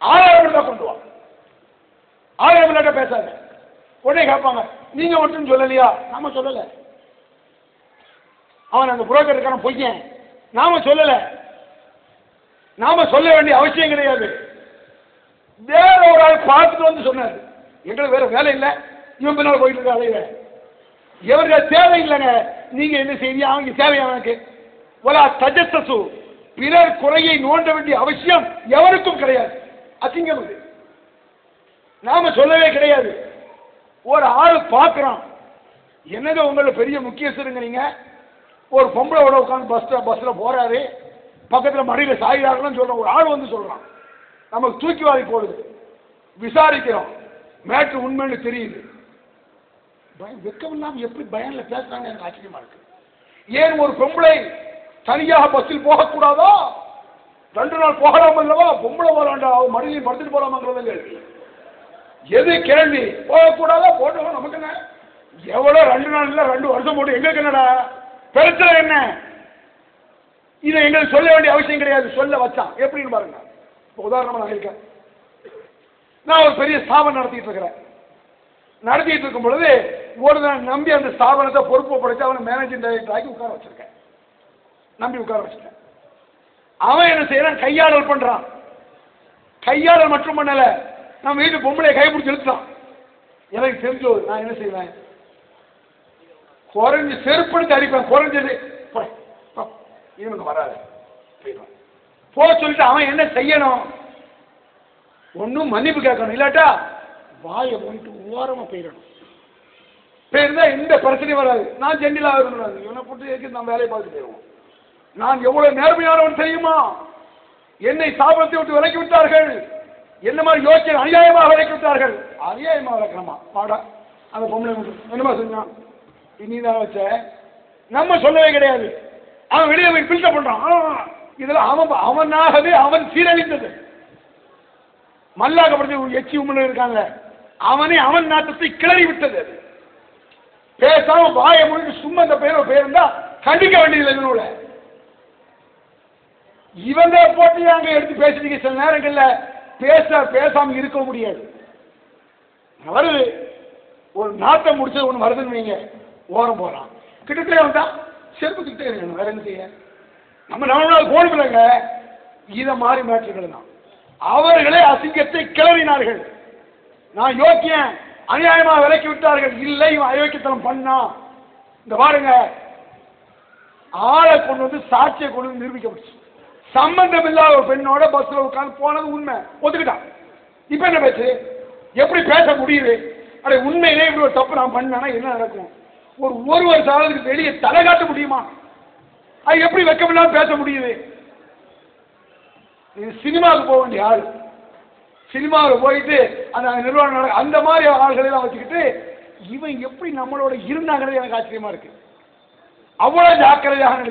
ஆதாரம் இருந்தா கொண்டு வா. ஆதாரம் இல்லாட்ட பேசாத. உடனே கேட்பாங்க, நீங்க மட்டும் சொல்லலையா? நாம சொல்லல. அவன் அந்த புரோக்கர் இருக்கான பொய்யன், நாம சொல்லல. நாம சொல்ல வேண்டிய அவசியம் கிடையாது. வேற ஒரு ஆள் பார்த்துட்டு வந்து சொன்னாரு, எங்களுக்கு வேற வேலை இல்லை, இவன் பின்னால் போயிட்டு இருக்க அலையில, எவருக்கு தேவை இல்லைங்க. நீங்க என்ன செய்வீங்க? அவங்க தேவையா? எனக்கு ஒலா தஜஸ்ஸு, பிறர் குறையை நோண்ட வேண்டிய அவசியம் எவருக்கும் கிடையாது. அசிங்கம் இது. நாம சொல்லவே கிடையாது. ஒரு ஆள் பார்க்கிறான், என்னங்க உங்களை பெரிய முக்கியஸ்தருங்கிறீங்க, ஒரு பொம்பளை உட்காந்து பஸ்ல போறாரு, பக்கத்தில் மடியில சாயிறாருன்னு சொல்றோம். ஒரு ஆள் வந்து சொல்றான், நமக்கு தூக்கி வாரி போடுது. விசாரிக்கிறோம், மேட்ரு உண்மைன்னு தெரியுது. வெக்கம் இல்லாம எப்படி பயன்ல பேசுறாங்க, எனக்கு ஆச்சரியமா இருக்கு. ஏன் ஒரு பொம்பளை தனியாக பஸ்ஸில் போகக்கூடாதோ? 2 நாள் போகலாம் அல்லவா? பொம்பளை போகலாண்டா, அவன் மடியிலையும் படுத்துட்டு போகலாமாங்கிறது கேள்வி. எது கேள்வி? போகக்கூடாதா? போட்டோம், நமக்கு என்ன? எவ்வளவு 2 நாள் இல்ல 2 வருஷம் போட்டு எங்களுக்கு என்னடா பிரச்சனை? என்ன இதை எங்களுக்கு சொல்ல வேண்டிய அவசியம் கிடையாது. சொல்ல வச்சான் எப்படின்னு பாருங்க. உதாரணமா நான் இருக்கேன், நான் ஒரு பெரிய ஸ்தாபனம் நடத்திட்டு இருக்கிறேன். நடத்திட்டு இருக்கும் பொழுது ஒரு நான் நம்பி அந்த ஸ்தாபனத்தை பொறுப்பு படைச்சு அவனை மேனேஜிங் டைரக்டர் ஆகி உட்கார வச்சிருக்கேன். நம்பி உட்கார வச்சிருக்கேன். அவன் என்ன செய்யறான்? கையாடல் பண்றான். கையாடல் மட்டும் பண்ணல, நம்ம வீட்டு பொம்பளை கைப்பிடிச்சு இழுத்தான். எனக்கு தெரிஞ்சது, நான் என்ன செய்வேன்? குறைஞ்சு செருப்படுத்தி அடிப்பேன். குறைஞ்சது இவனுக்கு வராது போ சொல்லிட்டு அவன் என்ன செய்யணும்? ஒன்னும் மன்னிப்பு கேட்கணும், இல்லாட்டா வாயை போயிட்டு ஓரமா போயிடணும். போயிருந்தா எந்த பிரச்சனையும் வராது. நான் ஜெண்டிலா இருக்கணும், இவனை போட்டு நான் வேலையை பார்த்து போயிடுவோம். நான் எவ்வளவு நேர்மையானவன் தெரியுமா? என்னை சாபத்தை விட்டு விலக்கி விட்டார்கள். என்ன மாதிரி யோசிச்சு அநியாயமாக விலக்கி விட்டார்கள். அநியாயமாக விளக்கணுமா? பாடா அந்த பொம்பளை என்னமா செஞ்சான்? இனிதான் வச்ச நம்ம சொல்லவே கிடையாது. அவன் வெளியே போய் பில்டப் பண்றான். இதுல அவனாகவே அவன் சீரழிந்தது. மல்லாக்கப்படுத்தி எச்சி உம்மன் இருக்காங்க, அவனே அவன் நாட்டத்தை கிளறி விட்டது. பேசாம வாயை முடிஞ்சு சும்மா இந்த பேருந்தா கண்டிக்க வேண்டியதில்லை. இதனோட இவங்க போட்டு அங்க எடுத்து பேசுறீங்க. சில நேரங்கள்ல பேசாம இருக்க முடியாது. வருது ஒரு நாட்டை முடிச்சது ஒண்ணு வருதுன்னு வைங்க, ஓரம் போறான். கிட்டத்தட்ட வந்தா செருப்பு கிட்டே இருக்கணும். வேற என்ன செய்ய? நம்ம போன பிள்ளைங்க இத மாதிரி மேட்டுகள் தான். அவர்களே அசிங்கத்தை கிளறினார்கள். நான் யோக்கியன், அநியாயமா விலக்கி விட்டார்கள். இல்லை, இவன் அயோக்கியத்தனம் பண்ணா. இந்த பாருங்க, ஆளை கொண்டு வந்து சாட்சியை கொண்டு வந்து நிரூபிக்கப்பட்டுச்சு. சம்பந்தம் இல்லாத ஒரு பெண்ணோட பஸ்ல உட்கார்ந்து போனது உண்மை, ஒத்துக்கிட்டான். இப்ப என்ன பேச்சு? எப்படி பேச முடியுது? அட உண்மையிலே இப்படி ஒரு தப்பு நான் பண்ணா என்ன நடக்கும்? ஒரு வருஷத்துக்கு வெளியே தலை காட்ட முடியுமா? அது எப்படி வெக்கமில்லாம பேச முடியுது? இது சினிமாவுக்கு போக வேண்டிய ஆள். சினிமாவுக்கு போயிட்டு அந்த நிர்வாகம் அந்த மாதிரி ஆள்களை எல்லாம் வச்சுக்கிட்டு இவன் எப்படி நம்மளோட இருந்தாங்கிறது எனக்கு ஆச்சரியமா இருக்கு. அவ்வளவு ஜாக்கிரதையாக